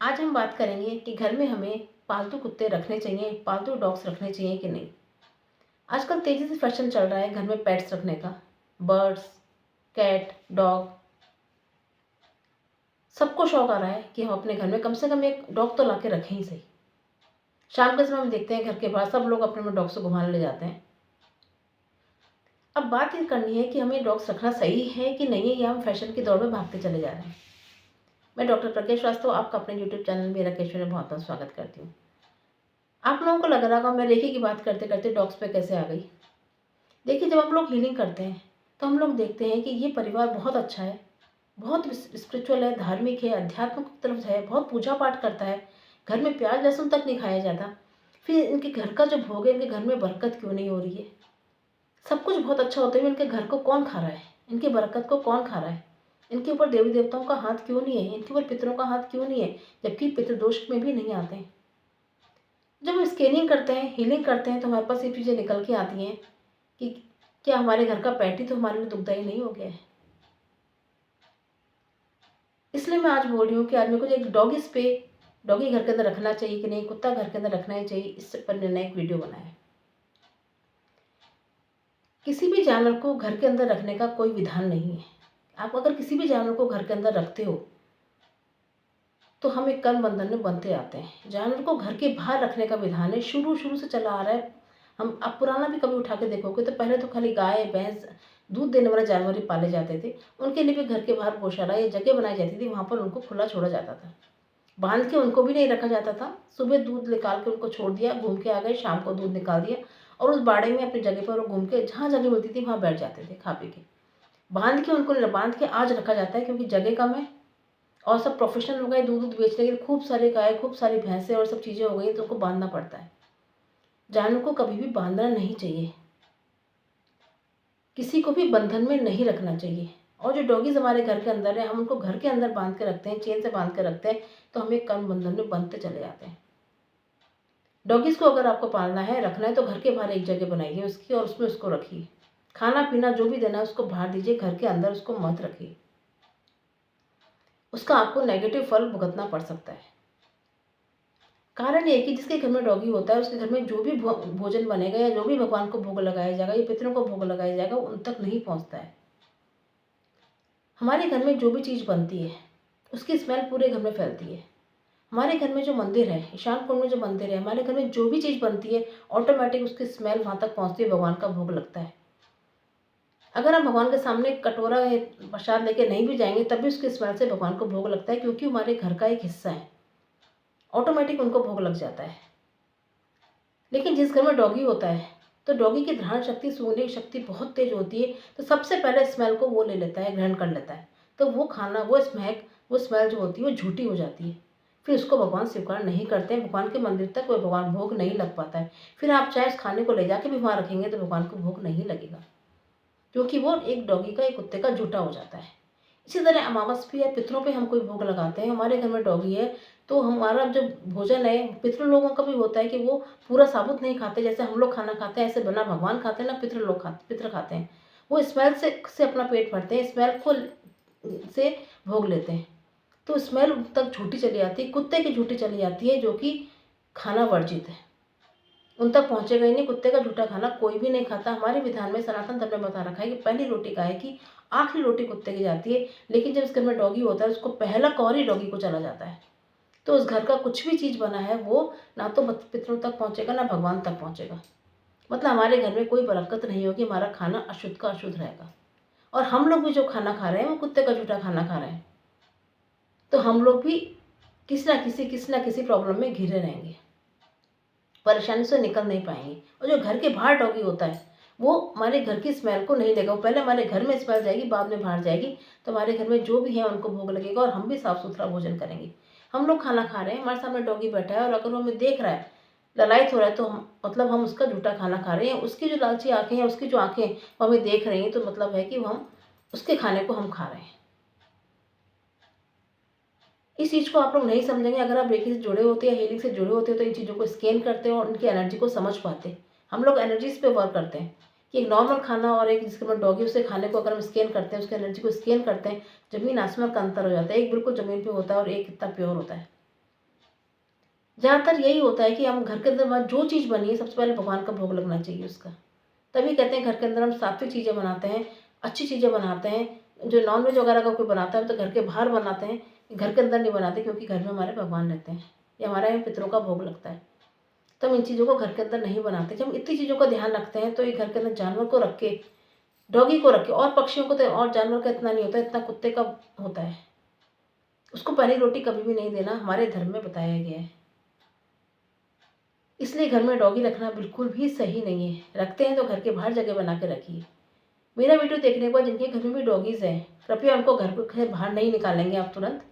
आज हम बात करेंगे कि घर में हमें पालतू कुत्ते रखने चाहिए, पालतू डॉग्स रखने चाहिए कि नहीं। आजकल तेज़ी से फैशन चल रहा है घर में पेट्स रखने का। बर्ड्स, कैट, डॉग, सबको शौक आ रहा है कि हम अपने घर में कम से कम एक डॉग तो ला के रखें ही सही। शाम के समय हम देखते हैं घर के बाहर सब लोग अपने में डॉग्स को घुमाने ले जाते हैं। अब बात ये करनी है कि हमें डॉग्स रखना सही है कि नहीं है, या हम फैशन की दौड़ में भागते चले जा रहे हैं। मैं डॉक्टर प्रज्ञा श्रीवास्तव आपका अपने यूट्यूब चैनल मेरा केशव में बहुत बहुत स्वागत करती हूँ। आप लोगों को लग रहा होगा मैं रेखी की बात करते करते डॉग्स पे कैसे आ गई। देखिए, जब हम लोग हीलिंग करते हैं तो हम लोग देखते हैं कि ये परिवार बहुत अच्छा है, बहुत स्पिरिचुअल है, धार्मिक है, अध्यात्म की तरफ है, बहुत पूजा पाठ करता है। घर में प्याज लहसुन तक नहीं खाया जाता। फिर इनके घर का जो भोग है, इनके घर में बरकत क्यों नहीं हो रही है। सब कुछ बहुत अच्छा होते हुए इनके घर को कौन खा रहा है, इनकी बरकत को कौन खा रहा है। इनके ऊपर देवी देवताओं का हाथ क्यों नहीं है, इनके ऊपर पितरों का हाथ क्यों नहीं है, जबकि पितृदोष में भी नहीं आते हैं। जब हम स्कैनिंग करते हैं, हीलिंग करते हैं, तो हमारे पास ये चीज़ें निकल के आती हैं कि क्या हमारे घर का पेट ही तो हमारे लिए दुखदाई नहीं हो गया है। इसलिए मैं आज बोल रही हूँ कि आज मेरे को एक डॉगी घर के अंदर रखना चाहिए कि नहीं, कुत्ता घर के अंदर रखना ही चाहिए, इस पर मैंने एक वीडियो बनाया है। किसी भी जानवर को घर के अंदर रखने का कोई विधान नहीं है। आप अगर किसी भी जानवर को घर के अंदर रखते हो तो हम एक कर्म बंधन में बंधते आते हैं। जानवर को घर के बाहर रखने का विधान है, शुरू शुरू से चला आ रहा है। हम आप पुराना भी कभी उठा के देखोगे तो पहले तो खाली गाय भैंस दूध देने वाले जानवर ही पाले जाते थे। उनके लिए भी घर के बाहर गौशाला या जगह बनाई जाती थी, वहाँ पर उनको खुला छोड़ा जाता था। बांध के उनको भी नहीं रखा जाता था। सुबह दूध निकाल के उनको छोड़ दिया, घूम के आ गए, शाम को दूध निकाल दिया और उस बाड़े में अपनी जगह पर वो घूम के जहाँ जगह मिलती थी वहाँ बैठ जाते थे खा पी के। बांध के आज रखा जाता है क्योंकि जगह कम है और सब प्रोफेशनल हो गए, दूध बेचने के लिए खूब सारी गाय, खूब सारी भैंसें और सब चीज़ें हो गई, तो उनको बांधना पड़ता है। जानवर को कभी भी बांधना नहीं चाहिए, किसी को भी बंधन में नहीं रखना चाहिए। और जो डॉगीज हमारे घर के अंदर है, हम उनको घर के अंदर बांध के रखते हैं, चेन से बांध के रखते हैं, तो हम एक कर्म बंधन में बंधते चले जाते हैं। डॉगीज को अगर आपको पालना है, रखना है, तो घर के बाहर एक जगह बनाइए उसकी और उसमें उसको रखिए। खाना पीना जो भी देना है उसको बाहर दीजिए, घर के अंदर उसको मत रखिए। उसका आपको नेगेटिव फल भुगतना पड़ सकता है। कारण ये है कि जिसके घर में डॉगी होता है उसके घर में जो भी भोजन बनेगा या जो भी भगवान को भोग लगाया जाएगा या पितरों को भोग लगाया जाएगा, वो उन तक नहीं पहुंचता है। हमारे घर में जो भी चीज़ बनती है उसकी स्मेल पूरे घर में फैलती है। हमारे घर में जो मंदिर है, ईशान कोण में जो मंदिर है, हमारे घर में जो भी चीज़ बनती है ऑटोमेटिक उसकी स्मेल वहाँ तक पहुँचती है, भगवान का भोग लगता है। अगर हम भगवान के सामने कटोरा या प्रसाद लेके नहीं भी जाएंगे तब भी उसकी स्मेल से भगवान को भोग लगता है, क्योंकि हमारे घर का एक हिस्सा है, ऑटोमेटिक उनको भोग लग जाता है। लेकिन जिस घर में डॉगी होता है तो डॉगी की धारण शक्ति, सूंघने की शक्ति बहुत तेज होती है, तो सबसे पहले स्मेल को वो ले लेता है, ग्रहण कर लेता है। तो वो खाना, वो स्मेल जो होती है वो झूठी हो जाती है। फिर उसको भगवान स्वीकार नहीं करते हैं, भगवान के मंदिर तक कोई भगवान भोग नहीं लग पाता है। फिर आप चाहे उस खाने को ले जाके भी वहाँ रखेंगे तो भगवान को भोग नहीं लगेगा, क्योंकि वो एक डॉगी का, एक कुत्ते का झूठा हो जाता है। इसी तरह अमावस पे या पितरों पे हम कोई भोग लगाते हैं, हमारे घर में डॉगी है तो हमारा जो भोजन है, पितृ लोगों का भी होता है कि वो पूरा साबुत नहीं खाते, जैसे हम लोग खाना खाते हैं ऐसे बना भगवान खाते हैं ना, पितृ खाते हैं। वो स्मेल से अपना पेट भरते हैं, स्मेल को से भोग लेते हैं, तो स्मेल उन तक झूठी चली जाती है, कुत्ते की झूठी चली जाती है, जो कि खाना वर्जित है, उन तक पहुंचेगा ही नहीं। कुत्ते का झूठा खाना कोई भी नहीं खाता। हमारे विधान में, सनातन धर्म में बता रखा है कि पहली रोटी गाय की, आखिरी रोटी कुत्ते की जाती है। लेकिन जब इस घर में डॉगी होता है उसको पहला कौर ही डॉगी को चला जाता है, तो उस घर का कुछ भी चीज़ बना है वो ना तो पितरों तक पहुंचेगा ना भगवान तक पहुंचेगा। मतलब हमारे घर में कोई बरकत नहीं होगी, हमारा खाना अशुद्ध का अशुद्ध रहेगा। और हम लोग भी जो खाना खा रहे हैं वो कुत्ते का झूठा खाना खा रहे हैं, तो हम लोग भी किसी ना किसी प्रॉब्लम में घिरे रहेंगे, परेशानी से निकल नहीं पाएंगे। और जो घर के बाहर डॉगी होता है वो हमारे घर की स्मेल को नहीं लेगा, वो पहले हमारे घर में स्मेल जाएगी, बाद में बाहर जाएगी, तो हमारे घर में जो भी है उनको भोग लगेगा और हम भी साफ सुथरा भोजन करेंगे। हम लोग खाना खा रहे हैं, हमारे सामने डॉगी बैठा है और अगर वो हमें देख रहा है, ललायत हो रहा है, तो हम उसका झूठा खाना खा रहे हैं। उसकी जो लालची आंखें हैं, उसकी जो आंखें वो हमें देख रही हैं, तो मतलब है कि हम उसके खाने को हम खा रहे हैं। इस चीज़ को आप लोग नहीं समझेंगे। अगर आप रेकी से जुड़े होते या हीलिंग से जुड़े होते हो तो इन चीज़ों को स्कैन करते हो और उनकी एनर्जी को समझ पाते। हम लोग एनर्जीज पे वर्क करते हैं कि एक नॉर्मल खाना और एक जिसके बाद डॉगी, उसके खाने को अगर हम स्कैन करते हैं, उसकी एनर्जी को स्कैन करते हैं, ज़मीन आसमान का अंतर हो जाता है। एक बिल्कुल ज़मीन पे होता है और एक कितना प्योर होता है। ज़्यादातर यही होता है कि हम घर के अंदर जो चीज़ बनी है सबसे पहले भगवान का भोग लगना चाहिए उसका। तभी कहते हैं घर के अंदर हम सात्विक चीज़ें बनाते हैं, अच्छी चीज़ें बनाते हैं। जो नॉन-वेज वगैरह का कोई बनाता है तो घर के बाहर बनाते हैं, घर के अंदर नहीं बनाते, क्योंकि घर में हमारे भगवान रहते हैं। ये हमारे यहाँ पितरों का भोग लगता है। तो हम इन चीज़ों को घर के अंदर नहीं बनाते। जब हम इतनी चीज़ों का ध्यान रखते हैं तो ये घर के अंदर जानवर को रख के, डॉगी को रख के, और पक्षियों को तो और जानवर का इतना नहीं होता, इतना कुत्ते का होता है। उसको पहली रोटी कभी भी नहीं देना, हमारे धर्म में बताया गया है। इसलिए घर में डॉगी रखना बिल्कुल भी सही नहीं है। रखते हैं तो घर के बाहर जगह बना के रखिए। मेरा वीडियो देखने के बाद जिनके घर में भी डॉगीज़ हैं, कृपया उनको घर के बाहर नहीं निकालेंगे आप तुरंत।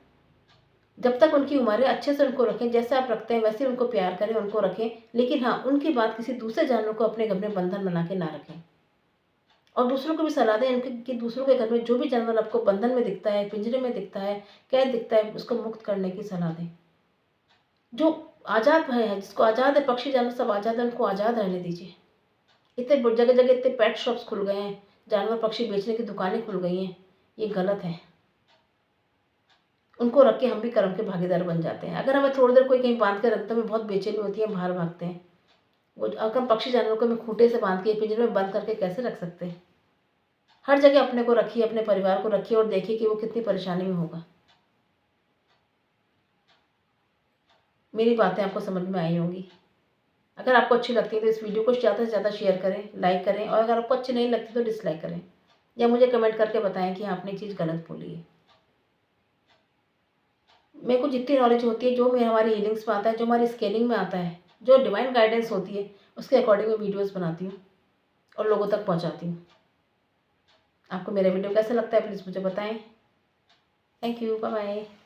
जब तक उनकी उम्र है अच्छे से उनको रखें, जैसे आप रखते हैं वैसे उनको प्यार करें, उनको रखें। लेकिन हाँ, उनकी बात किसी दूसरे जानवर को अपने घर में बंधन बना के ना रखें। और दूसरों को भी सलाह दें उनके कि दूसरों के घर में जो भी जानवर आपको बंधन में दिखता है, पिंजरे में दिखता है, कैद दिखता है, उसको मुक्त करने की सलाह दें। जो आज़ाद भय है, जिसको आज़ाद है, पक्षी जानवर सब आज़ाद है, उनको आज़ाद रहने दीजिए। इतने जगह-जगह इतने पेट शॉप्स खुल गए हैं, जानवर पक्षी बेचने की दुकानें खुल गई हैं, ये गलत है। उनको रख के हम भी कर्म के भागीदार बन जाते हैं। अगर हमें थोड़ी देर कोई कहीं बाँध के रखता है, हमें बहुत बेचैनी होती है, हम बाहर भागते हैं। वो अगर हम पक्षी जानवरों को हमें खूँटे से बाँध के पिंजरे में बंद करके कैसे रख सकते हैं? हर जगह अपने को रखिए, अपने परिवार को रखिए और देखिए कि वो कितनी परेशानी में होगा। मेरी बातें आपको समझ में आई होंगी। अगर आपको अच्छी लगती है तो इस वीडियो को ज़्यादा से ज़्यादा शेयर करें, लाइक करें, और अगर आपको अच्छी नहीं लगती तो डिसलाइक करें, या मुझे कमेंट करके बताएँ कि आपने चीज़ गलत बोली है। मेरे को जितनी नॉलेज होती है, जो मैं हमारी हीलिंग्स में आता है, जो हमारी स्केलिंग में आता है, जो डिवाइन गाइडेंस होती है, उसके अकॉर्डिंग मैं वीडियोज़ बनाती हूँ और लोगों तक पहुँचाती हूँ। आपको मेरा वीडियो कैसा लगता है प्लीज़ मुझे बताएँ। Thank you, bye bye.